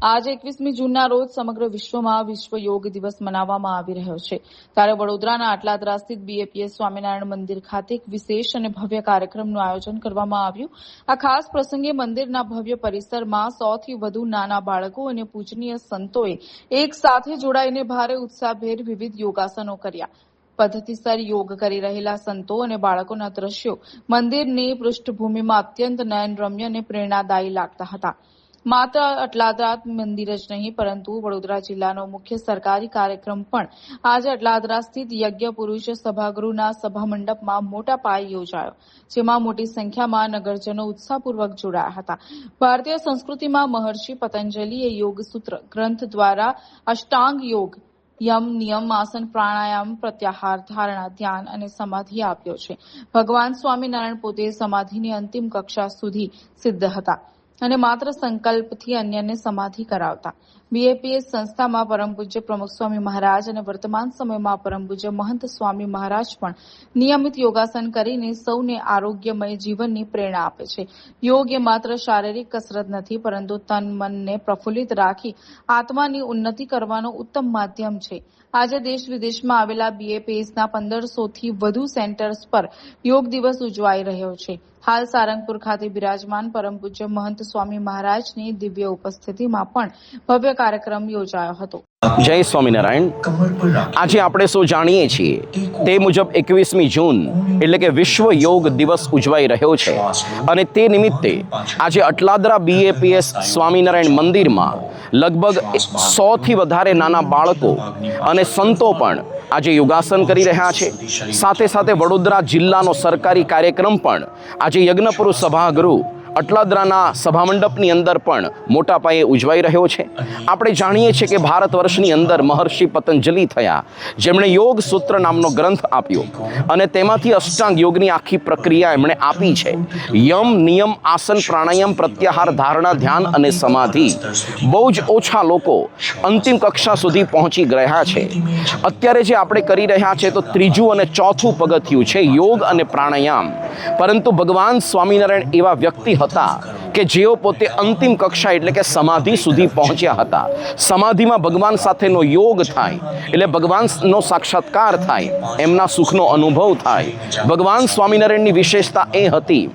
आज 21મી જૂનના રોજ સમગ્ર વિશ્વમાં વિશ્વ યોગ દિવસ મનાવવામાં આવી રહ્યો છે ત્યારે વડોદરાના આટલાદરા સ્થિત બીએપીએસ સ્વામિનારાયણ મંદિર ખાતે એક વિશેષ અને ભવ્ય કાર્યક્રમનું આયોજન કરવામાં આવ્યું। આ ખાસ પ્રસંગે મંદિરના ભવ્ય પરિસરમાં 100થી વધુ નાના બાળકો અને પૂજનીય સંતોએ એક સાથે જોડાઈને ભારે ઉત્સાહભેર વિવિધ યોગાસનો કર્યા। પદ્ધતિસર યોગ કરી રહેલા સંતો અને બાળકોના દ્રશ્યો મંદિરની પૃષ્ઠભૂમિમાં અત્યંત નયનરમ્ય અને પ્રેરણાદાયી લાગતા હતા। માત્ર અટલાદરા મંદિર જ નહીં પરંતુ વડોદરા જિલ્લાનો મુખ્ય સરકારી કાર્યક્રમ પણ આજે અટલાદરા સ્થિત યજ્ઞ પુરુષ સભાગૃહના સભામંડપમાં મોટા પાયે યોજાયો, જેમાં મોટી સંખ્યામાં નગરજનો ઉત્સાહપૂર્વક જોડાયા હતા। ભારતીય સંસ્કૃતિમાં મહર્ષિ પતંજલિએ યોગ સૂત્ર ગ્રંથ દ્વારા અષ્ટાંગ યોગ યમ, નિયમ, આસન, પ્રાણાયામ, પ્રત્યાહાર, ધારણા, ધ્યાન અને સમાધિ આપ્યો છે। ભગવાન સ્વામિનારાયણ પોતે સમાધિની અંતિમ કક્ષા સુધી સિદ્ધ હતા અને માત્ર સંકલ્પથી અન્યને સમાધિ કરાવતા। બીએપીએસ સંસ્થામાં પરમ પૂજ્ય પ્રમુખ સ્વામી મહારાજ અને વર્તમાન સમયમાં પરમ પૂજ્ય મહંત સ્વામી મહારાજ પણ નિયમિત યોગાસન કરીને સૌને આરોગ્યમય જીવનની પ્રેરણા આપે છે। યોગ એ માત્ર શારીરિક કસરત નથી પરંતુ તન મનને પ્રફુલ્લિત રાખી આત્માની ઉન્નતિ કરવાનો ઉત્તમ માધ્યમ છે। આજે દેશ વિદેશમાં આવેલા બીએપીએસના 1500થી વધુ સેન્ટર્સ પર યોગ દિવસ ઉજવાઈ રહ્યો છે। હાલ સારંગપુર ખાતે બિરાજમાન પરમ પૂજ્ય મહંત સ્વામી મહારાજની દિવ્ય ઉપસ્થિતિમાં પણ ભવ્ય કાર્યક્રમ યોજાયો હતો। જય સ્વામિનારાયણ। આજે આપણે સૌ જાણીએ છીએ તે મુજબ 21મી જૂન એટલે કે વિશ્વ યોગ દિવસ ઉજવાઈ રહ્યો છે અને તે નિમિત્તે આજે અટલાદરા બીએપીએસ સ્વામિનારાયણ મંદિરમાં લગભગ 100થી વધારે નાના બાળકો અને સંતો પણ આજે યોગાસન કરી રહ્યા છે। સાથે સાથે વડોદરા જિલ્લાનો સરકારી કાર્યક્રમ પણ આજે યજ્ઞપુરુષ સભાગૃહ અટલાદરાના સભામંડપની અંદર પણ મોટા પાયે ઉજવાઈ રહ્યો છે। આપણે જાણીએ છીએ કે ભારત વર્ષની અંદર મહર્ષિ પતંજલિ થયા, જેમણે યોગ સૂત્ર નામનો ગ્રંથ આપ્યો અને તેમાંથી અષ્ટાંગ યોગની આખી પ્રક્રિયા એમણે આપી છે। યમ, નિયમ, આસન, પ્રાણાયામ, પ્રત્યાહાર, ધારણા, ધ્યાન અને સમાધિ બહુ જ ઓછા લોકો અંતિમ કક્ષા સુધી પહોંચી રહ્યા છે। અત્યારે જે આપણે કરી રહ્યા છે તો ત્રીજું અને ચોથું પગથિયું છે યોગ અને પ્રાણાયામ, પરંતુ ભગવાન સ્વામિનારાયણ એવા વ્યક્તિ હતા કે જેઓ પોતે અંતિમ કક્ષા એટલે કે સમાધિ સુધી પહોંચ્યા હતા। સમાધિમાં ભગવાન સાથેનો યોગ થાય એટલે ભગવાનનો સાક્ષાત્કાર થાય, એમના સુખનો અનુભવ થાય। ભગવાન સ્વામિનારાયણની વિશેષતા એ હતી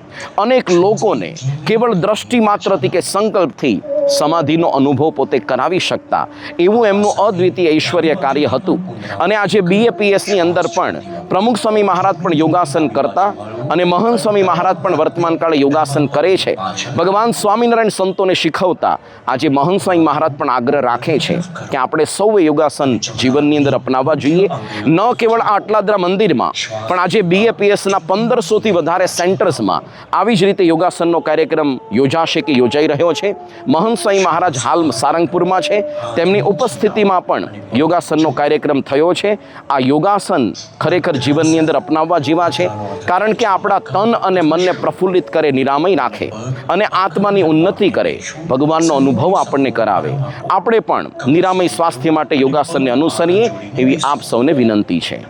અનેક લોકોને કેવળ દ્રષ્ટિ માત્રથી કે સંકલ્પથી સમાધિનો અનુભવ પોતે કરાવી શકતા, એવું એમનું અદ્વિતીય ઐશ્વર્ય કાર્ય હતું। અને આજે બીએપીએસની અંદર પણ પ્રમુખ સ્વામી મહારાજ પણ યોગાસન કરતા અને મહંત સ્વામી મહારાજ પણ વર્તમાન કાળે યોગાસન કરે છે। ભગવાન સ્વામિનારાયણ સંતોને શીખવતા આજે મહંત સ્વામી મહારાજ પણ આગ્રહ રાખે છે કે આપણે સૌએ યોગાસન જીવનની અંદર અપનાવવા જોઈએ। ન કેવળ આ અટલાદરા મંદિરમાં પણ આજે બીએપીએસના 1500થી વધારે સેન્ટર્સમાં આવી જ રીતે યોગાસનનો કાર્યક્રમ યોજાશે કે યોજાઈ રહ્યો છે। મહંત સ્વામી મહારાજ હાલ સારંગપુરમાં છે, તેમની ઉપસ્થિતિમાં પણ યોગાસનનો કાર્યક્રમ થયો છે। આ યોગાસન ખરેખર જીવનની અંદર અપનાવવા જેવા છે, કારણ કે આપણા તન અને મનને પ્રફુલ્લિત કરે, નિરામય રાખે અને આત્માની ઉન્નતિ કરે, ભગવાનનો અનુભવ આપણને કરાવે। આપણે પણ નિરામય સ્વાસ્થ્ય માટે યોગાસનને અનુસરીએ એવી આપ સૌને વિનંતી છે।